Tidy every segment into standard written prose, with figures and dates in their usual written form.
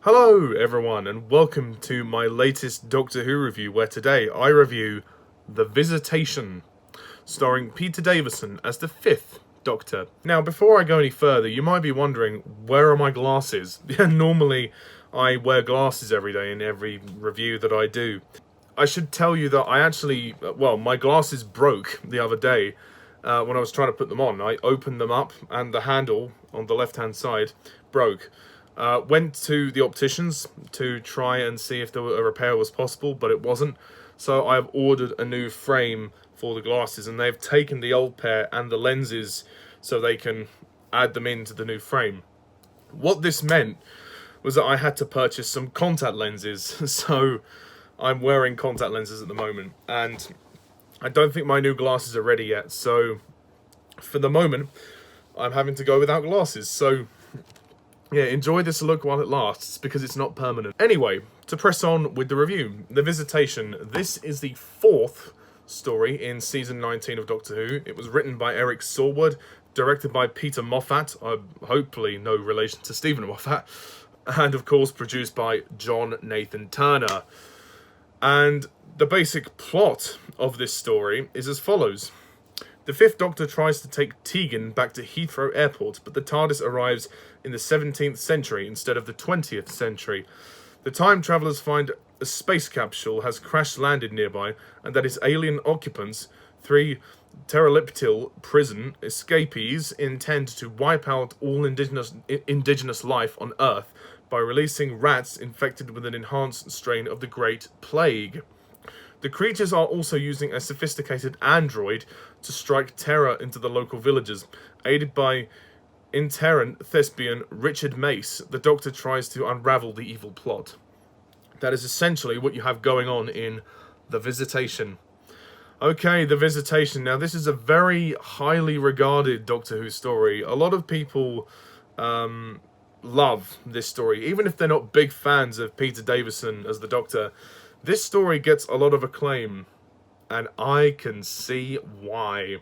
Hello everyone and welcome to my latest Doctor Who review, where today I review The Visitation, starring Peter Davison as the 5th Doctor. Now before I go any further, you might be wondering, where are my glasses? Normally I wear glasses every day in every review that I do. I should tell you that I actually, my glasses broke the other day when I was trying to put them on. I opened them up and the handle on the left hand side broke. Went to the opticians to try and see if a repair was possible, but it wasn't. So I've ordered a new frame for the glasses, and they've taken the old pair and the lenses so they can add them into the new frame. What this meant was that I had to purchase some contact lenses, so I'm wearing contact lenses at the moment, and I don't think my new glasses are ready yet, so for the moment I'm having to go without glasses. So yeah, enjoy this look while it lasts, because it's not permanent. Anyway, to press on with the review. The Visitation. This is the 4th story in season 19 of Doctor Who. It was written by Eric Saulwood, directed by Peter Moffat, hopefully no relation to Stephen Moffat, and of course produced by John Nathan Turner. And the basic plot of this story is as follows. The 5th Doctor tries to take Tegan back to Heathrow Airport, but the TARDIS arrives in the 17th century instead of the 20th century. The time travellers find a space capsule has crash-landed nearby, and that its alien occupants, 3 Terraliptil prison escapees, intend to wipe out all indigenous life on Earth by releasing rats infected with an enhanced strain of the Great Plague. The creatures are also using a sophisticated android to strike terror into the local villages. Aided by itinerant thespian Richard Mace, the Doctor tries to unravel the evil plot. That is essentially what you have going on in The Visitation. Okay, The Visitation. Now, this is a very highly regarded Doctor Who story. A lot of people love this story, even if they're not big fans of Peter Davison as the Doctor. This story gets a lot of acclaim, and I can see why.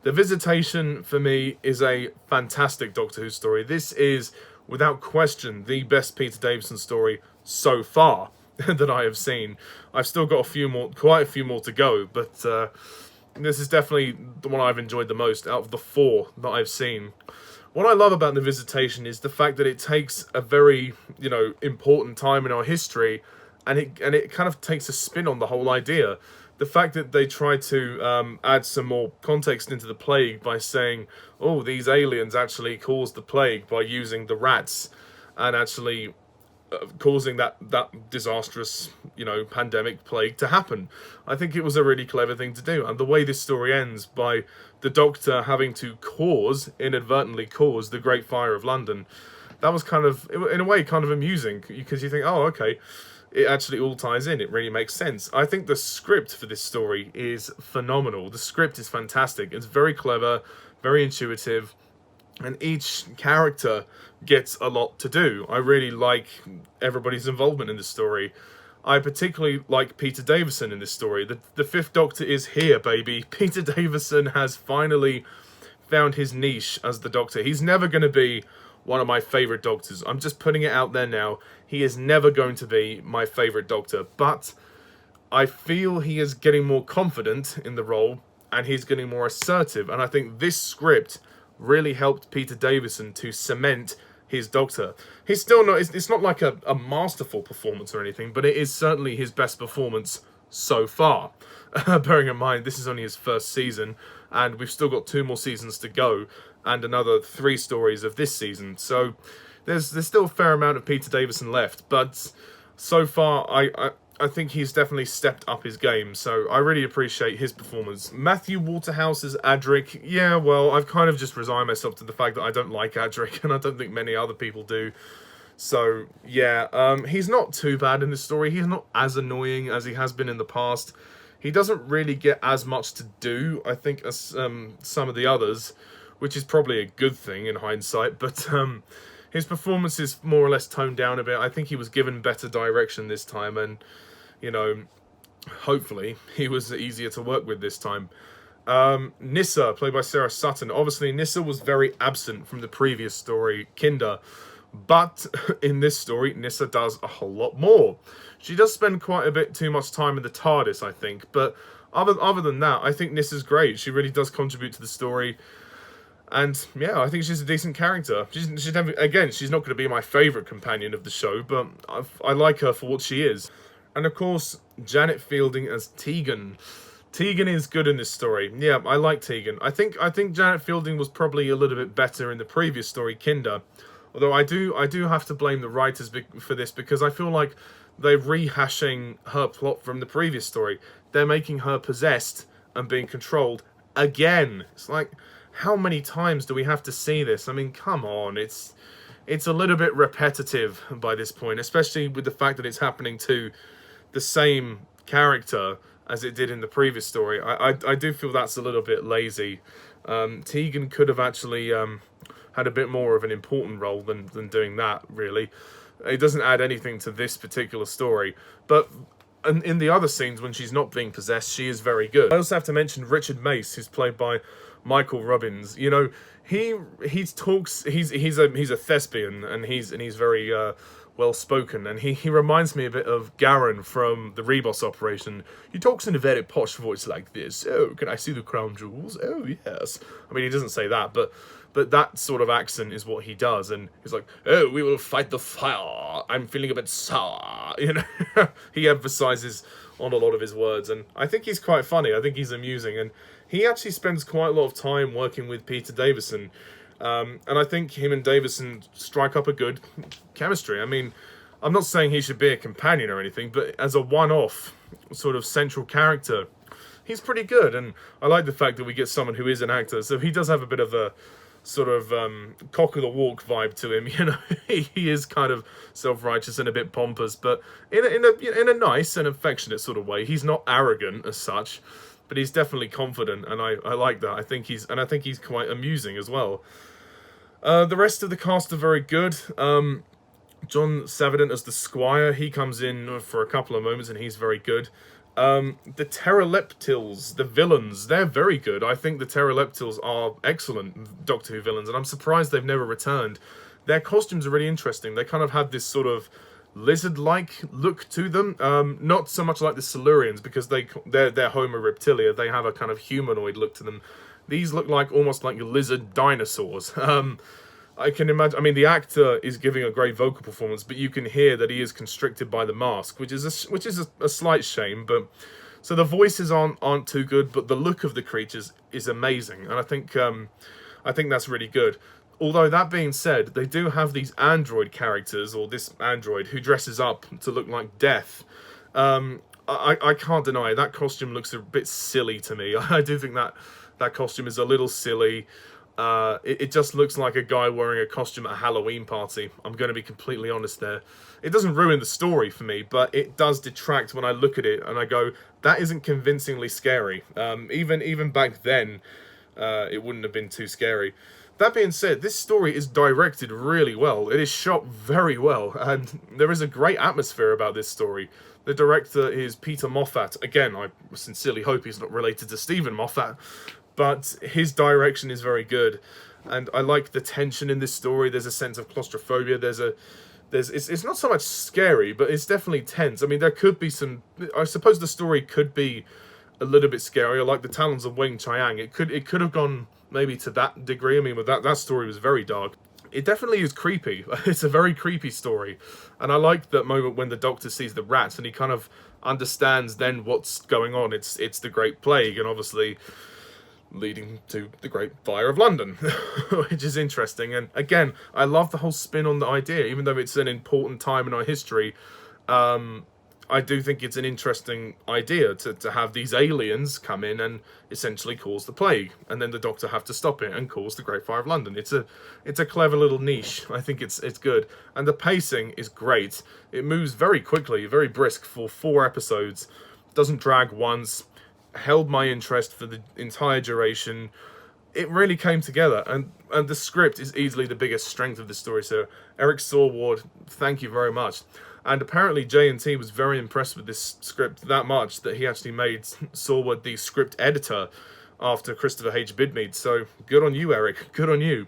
The Visitation, for me, is a fantastic Doctor Who story. This is, without question, the best Peter Davison story so far that I have seen. I've still got quite a few more to go, but this is definitely the one I've enjoyed the most out of the 4 that I've seen. What I love about The Visitation is the fact that it takes a very, important time in our history, and it kind of takes a spin on the whole idea. The fact that they try to add some more context into the plague by saying, oh, these aliens actually caused the plague by using the rats, and actually causing that disastrous, pandemic plague to happen. I think it was a really clever thing to do. And the way this story ends, by the Doctor having to inadvertently cause the Great Fire of London, that was kind of, in a way, kind of amusing, because you think, oh, okay, it actually all ties in. It really makes sense. I think the script for this story is phenomenal. The script is fantastic. It's very clever, very intuitive, and each character gets a lot to do. I really like everybody's involvement in this story. I particularly like Peter Davison in this story. The 5th Doctor is here, baby. Peter Davison has finally found his niche as the Doctor. He's never going to be one of my favourite Doctors. I'm just putting it out there now. He is never going to be my favourite Doctor, but I feel he is getting more confident in the role, and he's getting more assertive, and I think this script really helped Peter Davison to cement his Doctor. He's still not, it's not like a masterful performance or anything, but it is certainly his best performance so far. Bearing in mind, this is only his first season, and we've still got 2 more seasons to go, and another 3 stories of this season. So there's still a fair amount of Peter Davison left, but so far I think he's definitely stepped up his game, so I really appreciate his performance. Matthew Waterhouse as Adric, yeah, well, I've kind of just resigned myself to the fact that I don't like Adric, and I don't think many other people do. So, yeah, he's not too bad in this story. He's not as annoying as he has been in the past. He doesn't really get as much to do, I think, as some of the others, which is probably a good thing in hindsight, but his performance is more or less toned down a bit. I think he was given better direction this time, and, hopefully he was easier to work with this time. Nyssa, played by Sarah Sutton. Obviously, Nyssa was very absent from the previous story, Kinder, But in this story, Nyssa does a whole lot more. She does spend quite a bit too much time in the TARDIS, I think, but other than that, I think Nyssa's great. She really does contribute to the story. And yeah, I think she's a decent character. She's never, again, she's not going to be my favourite companion of the show, but I like her for what she is. And of course, Janet Fielding as Tegan. Tegan is good in this story. Yeah, I like Tegan. I think Janet Fielding was probably a little bit better in the previous story, Kinder. Although I do have to blame the writers for this, because I feel like they're rehashing her plot from the previous story. They're making her possessed and being controlled again. It's like, how many times do we have to see this? I mean, come on, it's a little bit repetitive by this point, especially with the fact that it's happening to the same character as it did in the previous story. I do feel that's a little bit lazy. Tegan could have actually had a bit more of an important role than doing that, really. It doesn't add anything to this particular story, but in the other scenes when she's not being possessed, she is very good. I also have to mention Richard Mace, who's played by Michael Robbins. You know, he talks. He's a thespian, and he's very well spoken, and he reminds me a bit of Garen from the Rebos operation. He talks in a very posh voice like this. Oh, can I see the crown jewels? Oh yes. I mean, he doesn't say that, but that sort of accent is what he does, and he's like, oh, we will fight the fire. I'm feeling a bit sour. You know, he emphasizes on a lot of his words, and I think he's quite funny. I think he's amusing, and he actually spends quite a lot of time working with Peter Davison. And I think him and Davison strike up a good chemistry. I mean, I'm not saying he should be a companion or anything, but as a one-off sort of central character, he's pretty good. And I like the fact that we get someone who is an actor, so he does have a bit of a sort of cock of the walk vibe to him. You know, he is kind of self-righteous and a bit pompous, but in a nice and affectionate sort of way. He's not arrogant as such, but he's definitely confident, and I like that. I think he's quite amusing as well. The rest of the cast are very good. John Savidant as the Squire, he comes in for a couple of moments and he's very good. The Pteroleptils, the villains, they're very good. I think the Pteroleptils are excellent Doctor Who villains, and I'm surprised they've never returned. Their costumes are really interesting. They kind of have this sort of lizard-like look to them. Not so much like the Silurians, because they're Homo reptilia. They have a kind of humanoid look to them. These look like almost like lizard dinosaurs. I can imagine. I mean, the actor is giving a great vocal performance, but you can hear that he is constricted by the mask, which is a slight shame. But so the voices aren't too good, but the look of the creatures is amazing, and I think that's really good. Although that being said, they do have these android characters, or this android who dresses up to look like Death. I can't deny that costume looks a bit silly to me. I do think that costume is a little silly. It just looks like a guy wearing a costume at a Halloween party. I'm going to be completely honest there. It doesn't ruin the story for me, but it does detract when I look at it and I go, that isn't convincingly scary. Even back then, it wouldn't have been too scary. That being said, this story is directed really well. It is shot very well, and there is a great atmosphere about this story. The director is Peter Moffat. Again, I sincerely hope he's not related to Stephen Moffat, but his direction is very good, and I like the tension in this story. There's a sense of claustrophobia. It's not so much scary, but it's definitely tense. I mean, there could be some. I suppose the story could be a little bit scarier, like the Talons of Wing Chiang. It could have gone maybe to that degree. I mean, but that story was very dark. It definitely is creepy. It's a very creepy story, and I like that moment when the Doctor sees the rats and he kind of understands then what's going on. It's the Great Plague, and obviously leading to the Great Fire of London, which is interesting. And again, I love the whole spin on the idea, even though it's an important time in our history. I do think it's an interesting idea to have these aliens come in and essentially cause the plague, and then the Doctor have to stop it and cause the Great Fire of London. It's a clever little niche. I think it's good, and the pacing is great. It moves very quickly, very brisk for 4 episodes. Doesn't drag once. Held my interest for the entire duration. It really came together, and the script is easily the biggest strength of the story. So Eric Saward, thank you very much. And apparently J&T was very impressed with this script that much that he actually made Saward the script editor after Christopher H. Bidmead. So good on you, Eric. Good on you.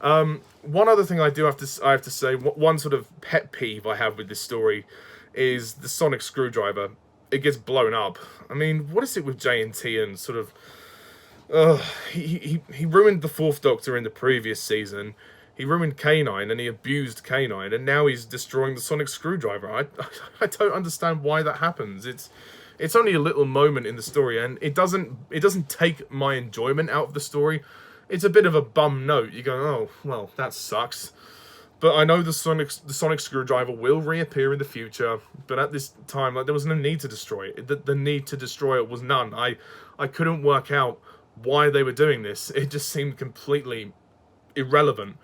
One other thing I have to say, one sort of pet peeve I have with this story is the sonic screwdriver. It gets blown up. I mean, what is it with JNT and sort of... he ruined the Fourth Doctor in the previous season. He ruined K9 and he abused K9, and now he's destroying the sonic screwdriver. I don't understand why that happens. It's only a little moment in the story, and it doesn't take my enjoyment out of the story. It's a bit of a bum note. You go, oh well, that sucks. But I know the sonic screwdriver will reappear in the future. But at this time, like, there was no need to destroy it. The need to destroy it was none. I couldn't work out why they were doing this. It just seemed completely irrelevant.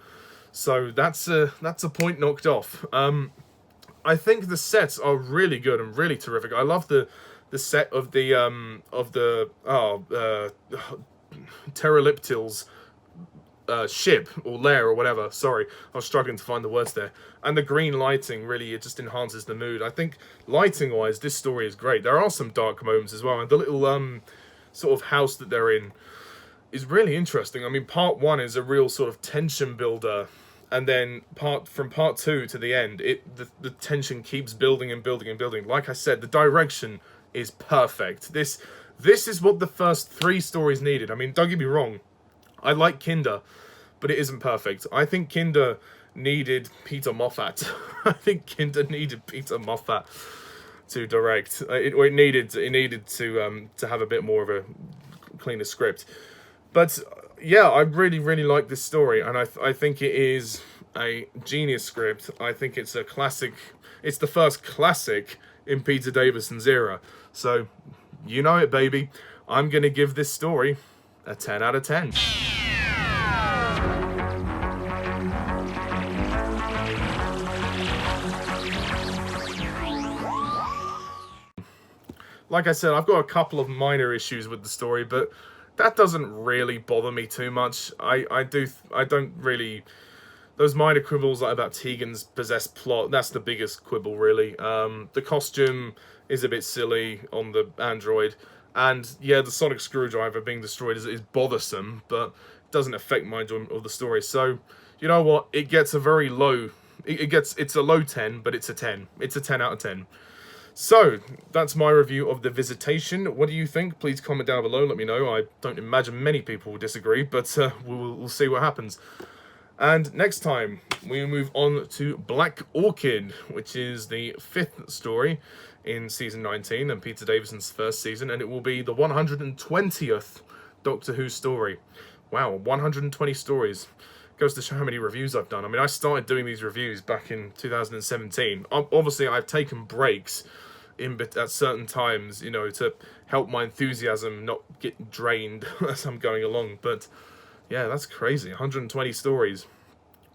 So that's a point knocked off. I think the sets are really good and really terrific. I love the set of the Pteroleptil's ship or lair or whatever. Sorry, I was struggling to find the words there. And the green lighting really, it just enhances the mood. I think lighting wise, this story is great. There are some dark moments as well, and the little sort of house that they're in is really interesting. I mean, part one is a real sort of tension builder, and then from part two to the end, the tension keeps building and building and building. Like I said, the direction is perfect. This is what the first three stories needed. I mean, don't get me wrong, I like Kinder, but it isn't perfect. I think Kinder needed Peter Moffat. I think Kinder needed Peter Moffat to direct. It needed to have a bit more of a cleaner script. But yeah, I really, really like this story, and I think it is a genius script. I think it's a classic. It's the first classic in Peter Davison's era. So, you know it, baby. I'm going to give this story a 10 out of 10. Like I said, I've got a couple of minor issues with the story, but that doesn't really bother me too much. I don't really... Those minor quibbles like about Tegan's possessed plot, that's the biggest quibble, really. The costume is a bit silly on the android. And, yeah, the sonic screwdriver being destroyed is bothersome, but it doesn't affect my enjoyment of the story. So, you know what? It gets a very low... It's a low 10, but it's a 10. It's a 10 out of 10. So, that's my review of The Visitation. What do you think? Please comment down below, let me know. I don't imagine many people will disagree, but we'll see what happens. And next time, we move on to Black Orchid, which is the 5th story in Season 19 and Peter Davison's first season, and it will be the 120th Doctor Who story. Wow, 120 stories. Goes to show how many reviews I've done. I mean, I started doing these reviews back in 2017. Obviously, I've taken breaks at certain times, you know, to help my enthusiasm not get drained as I'm going along. But yeah, that's crazy. 120 stories.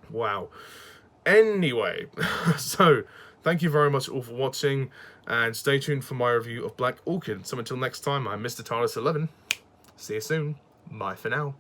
Wow. Anyway, so thank you very much all for watching, and stay tuned for my review of Black Orchid. So until next time, I'm Mr. TARDIS11. See you soon. Bye for now.